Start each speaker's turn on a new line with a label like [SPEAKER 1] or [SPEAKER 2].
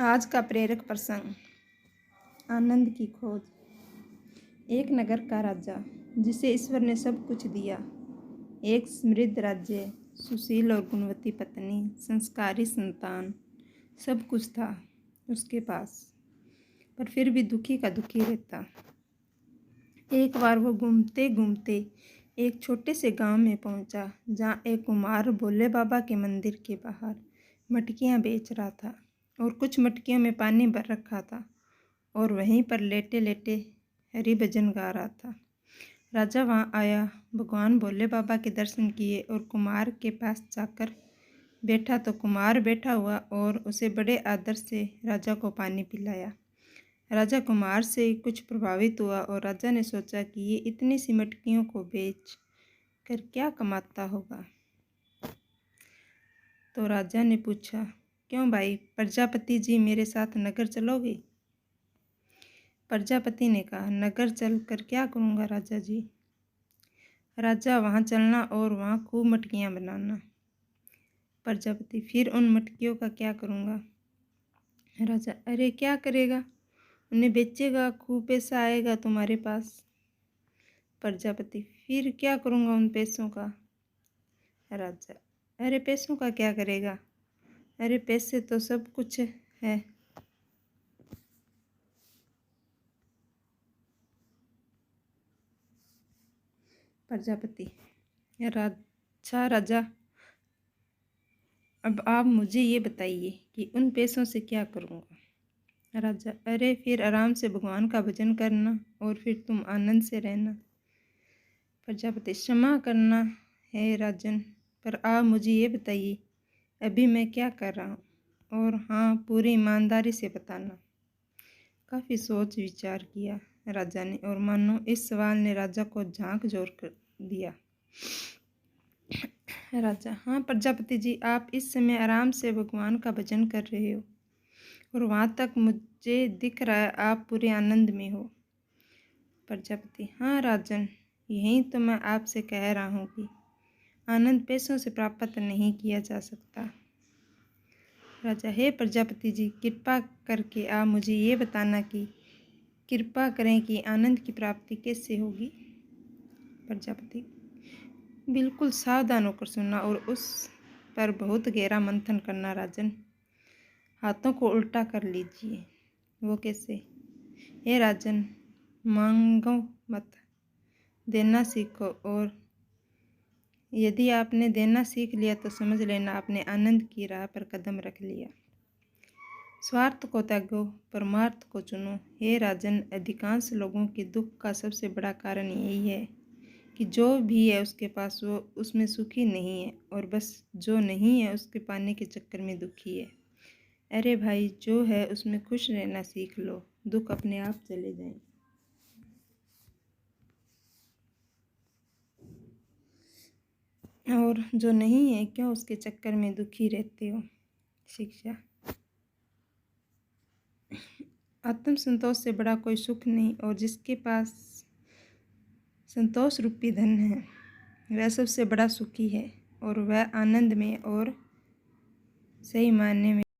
[SPEAKER 1] आज का प्रेरक प्रसंग, आनंद की खोज। एक नगर का राजा, जिसे ईश्वर ने सब कुछ दिया, एक समृद्ध राज्य, सुशील और गुणवती पत्नी, संस्कारी संतान, सब कुछ था उसके पास, पर फिर भी दुखी का दुखी रहता। एक बार वो घूमते घूमते एक छोटे से गांव में पहुंचा, जहां एक कुम्हार भोले बाबा के मंदिर के बाहर मटकियां बेच रहा था और कुछ मटकियों में पानी भर रखा था और वहीं पर लेटे लेटे हरि भजन गा रहा था। राजा वहां आया, भगवान भोले बाबा के दर्शन किए और कुम्हार के पास जाकर बैठा तो कुम्हार बैठा हुआ और उसे बड़े आदर से राजा को पानी पिलाया। राजा कुम्हार से कुछ प्रभावित हुआ और राजा ने सोचा कि ये इतनी सी मटकियों को बेच कर क्या कमाता होगा। तो राजा ने पूछा, क्यों भाई प्रजापति जी, मेरे साथ नगर चलोगे? प्रजापति ने कहा, नगर चल कर क्या करूँगा राजा जी? राजा, वहाँ चलना और वहाँ खूब मटकियाँ बनाना। प्रजापति, फिर उन मटकियों का क्या करूँगा? राजा, अरे क्या करेगा, उन्हें बेचेगा, खूब पैसा आएगा तुम्हारे पास। प्रजापति, फिर क्या करूँगा उन पैसों का? राजा, अरे पैसों का क्या करेगा, अरे पैसे तो सब कुछ है। प्रजापति, अच्छा राजा, अब आप मुझे ये बताइए कि उन पैसों से क्या करूँगा? राजा, अरे फिर आराम से भगवान का भजन करना और फिर तुम आनंद से रहना। प्रजापति, क्षमा करना है राजन, पर आप मुझे ये बताइए अभी मैं क्या कर रहा हूँ, और हाँ, पूरी ईमानदारी से बताना। काफ़ी सोच विचार किया राजा ने, और मानो इस सवाल ने राजा को झांकझोर कर दिया। राजा, हाँ प्रजापति जी, आप इस समय आराम से भगवान का भजन कर रहे हो और वहाँ तक मुझे दिख रहा है आप पूरे आनंद में हो। प्रजापति, हाँ राजन, यही तो मैं आपसे कह रहा हूँ कि आनंद पैसों से प्राप्त नहीं किया जा सकता। राजा, हे प्रजापति जी, कृपा करके आप मुझे ये बताना कि कृपा करें कि आनंद की प्राप्ति कैसे होगी। प्रजापति, बिल्कुल सावधान होकर सुनना और उस पर बहुत गहरा मंथन करना राजन। हाथों को उल्टा कर लीजिए। वो कैसे? हे राजन, मांगो मत, देना सीखो, और यदि आपने देना सीख लिया तो समझ लेना आपने आनंद की राह पर कदम रख लिया। स्वार्थ को त्यागो, परमार्थ को चुनो। हे राजन, अधिकांश लोगों के दुख का सबसे बड़ा कारण यही है कि जो भी है उसके पास वो उसमें सुखी नहीं है, और बस जो नहीं है उसके पाने के चक्कर में दुखी है। अरे भाई, जो है उसमें खुश रहना सीख लो, दुख अपने आप चले जाएं। और जो नहीं है, क्यों उसके चक्कर में दुखी रहते हो। शिक्षा, आत्म संतोष से बड़ा कोई सुख नहीं, और जिसके पास संतोष रूपी धन है वह सबसे बड़ा सुखी है, और वह आनंद में और सही मायने में